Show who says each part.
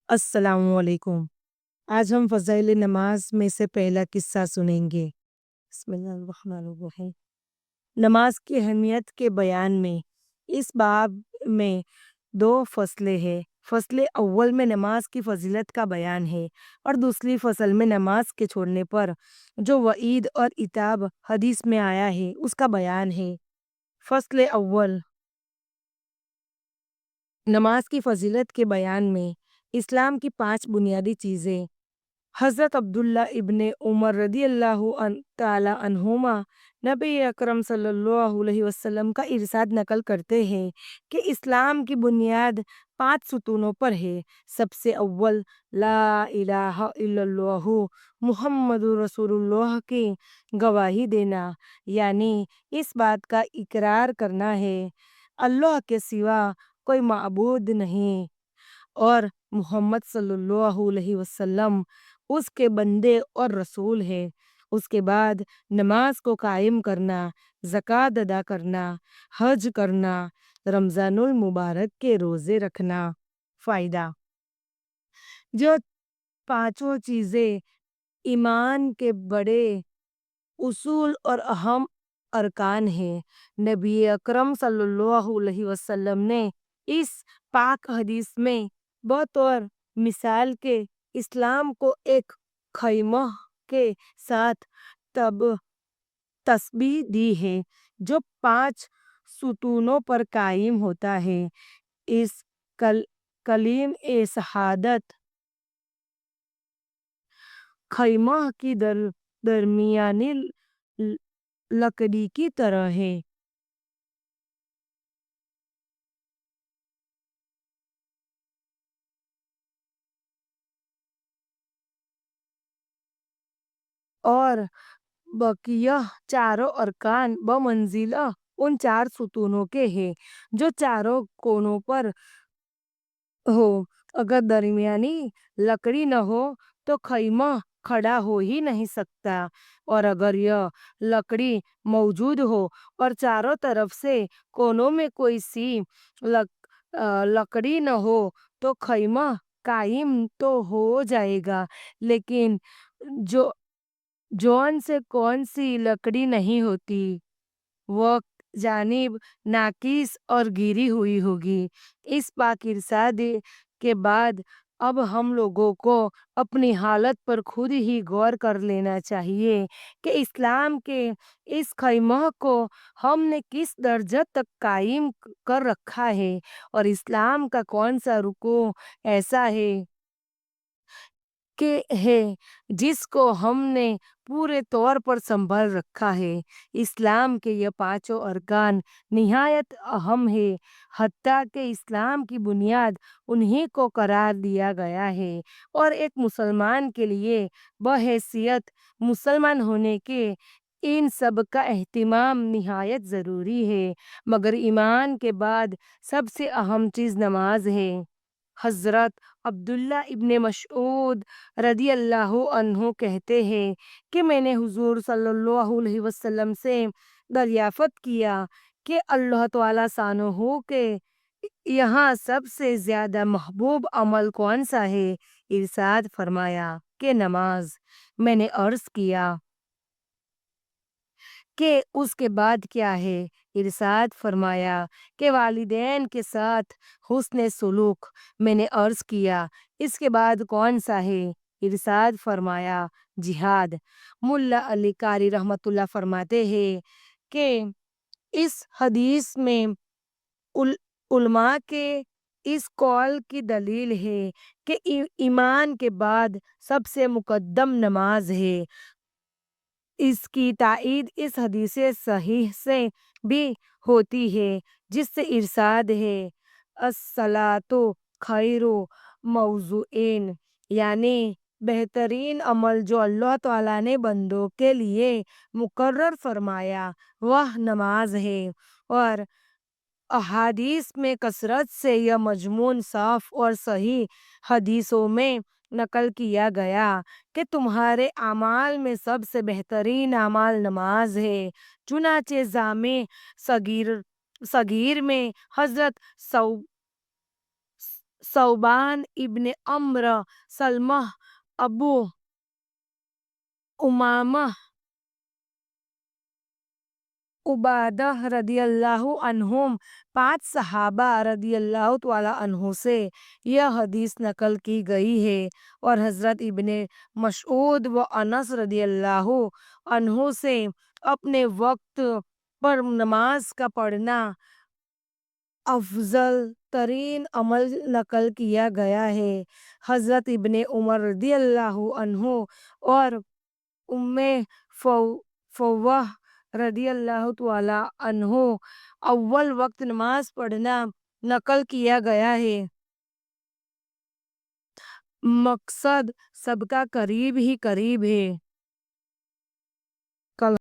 Speaker 1: अस्सलाम वालेकुम। आज हम फ़ज़ाइल नमाज में से पहला किस्सा सुनेंगे। बिस्मिल्लाहिर्रहमानिर्रहीम। नमाज की अहमियत के बयान में इस बाब में दो फ़सलें हैं। फ़सल अव्वल में नमाज की फ़ज़ीलत का बयान है और दूसरी फ़सल में नमाज के छोड़ने पर जो वईद और इताब हदीस में आया है उसका बयान है। फ़सल अव्वल, नमाज की फ़ज़ीलत के बयान में इस्लाम की 5 बुनियादी चीज़ें। हज़रत अब्दुल्ला इब्ने उमर रदियल्लाहु ताला अन्हुमा नबी अकरम सल्लल्लाहु अलैहि वसल्लम का इरशाद नकल करते हैं कि इस्लाम की बुनियाद 5 सुतूनों पर है। सबसे अव्वल ला इलाहा इल्लल्लाहु मुहम्मदुर रसूलुल्लाह की गवाही देना, यानी इस बात का इकरार करना है अल्लाह के सिवा कोई माबूद नहीं और मोहम्मद सल्लल्लाहु अलैहि वसल्लम उसके बंदे और रसूल हैं। उसके बाद नमाज को कायम करना, ज़कात अदा करना, हज करना, रमज़ानुल मुबारक के रोज़े रखना। फ़ायदा, जो पांचों चीज़ें ईमान के बड़े उसूल और अहम अरकान हैं। नबी अकरम सल्लल्लाहु अलैहि वसल्लम ने इस पाक हदीस में बतौर मिसाल के इस्लाम को एक खैमह के साथ तब तस्बीह दी है जो 5 सुतूनों पर कायम होता है। इस कल कलीम ए शहादत खैमह की दरमियानी ल लकड़ी की तरह है और बकिया चारों अरकान बमंजिला उन 4 सुतूनों के हैं जो चारों कोनों पर हो। अगर दरमियानी लकड़ी न हो तो खैमा खड़ा हो ही नहीं सकता और अगर यह लकड़ी मौजूद हो और चारों तरफ से कोनों में कोई सी लकड़ी न हो तो खैमा कायम तो हो जाएगा, लेकिन जो जौन से कौन सी लकड़ी नहीं होती वो जानिब नाकिस और गिरी हुई होगी। इस पाक इरशाद के बाद अब हम लोगों को अपनी हालत पर खुद ही गौर कर लेना चाहिए कि इस्लाम के इस खैमह को हमने किस दर्जा तक कायम कर रखा है और इस्लाम का कौन सा रुकू ऐसा है के है जिसको हमने पूरे तौर पर संभाल रखा है। इस्लाम के ये पांचों अरकान निहायत अहम है, हत्ता के इस्लाम की बुनियाद उन्हीं को करार दिया गया है और एक मुसलमान के लिए बहैसियत मुसलमान होने के इन सब का एहतिमाम निहायत ज़रूरी है, मगर ईमान के बाद सबसे अहम चीज़ नमाज है। हज़रत अब्दुल्ला इब्ने मसऊद रदियल्लाहु अन्हु कहते हैं कि मैंने हुज़ूर सल्लल्लाहु अलैहि वसल्लम से दरियाफ़त किया कि अल्लाह तआला शानहू के यहाँ सबसे ज़्यादा महबूब अमल कौन-सा है? इरशाद फरमाया कि नमाज़। मैंने अर्ज़ किया कि उसके बाद क्या है? इरशाद फरमाया कि वालिदैन के साथ हुस्न सुलूक। मैंने अर्ज़ किया, इसके बाद कौन-सा है? इरशाद फरमाया, जिहाद। मुल्ला अली कारी रहमतुल्लाह फरमाते हैं कि इस हदीस में उल उलमा के इस कौल की दलील है कि ईमान के बाद सबसे मुक़द्दम नमाज है। इसकी ताईद इस हदीस सहीह से भी होती है जिससे इरशाद है अस्सलातु खैरु मौज़ूइन, यानी बेहतरीन अमल जो अल्लाह ताला ने बंदों के लिए मुकर्रर फरमाया वह नमाज है और अहादीस में कसरत से यह मजमून साफ और सही हदीसों में नकल किया गया कि तुम्हारे अमाल में सबसे बेहतरीन अमाल नमाज है। चुनाचे जामे सगीर सगीर में हजरत सौबान इब्न अम्र, सलमह, अबू उमामा, उबादह रदियल्लाहु अन्हुम, 5 सहाबा रदियल्लाहु ताला अन्हु से यह हदीस नकल की गई है। और हज़रत इब्ने मसऊद व अनस रदियल्लाहु अन्हु से अपने वक्त पर नमाज का पढ़ना अफ़ज़ल तरीन अमल नकल किया गया है। हज़रत इब्ने उमर रदियल्लाहु अन्हु और उम्मे फ़ौ फ़ौवाह रदियल्लाहु ताला अन्हु अव्वल वक्त नमाज पढ़ना नकल किया गया है। मकसद सबका करीब ही करीब है।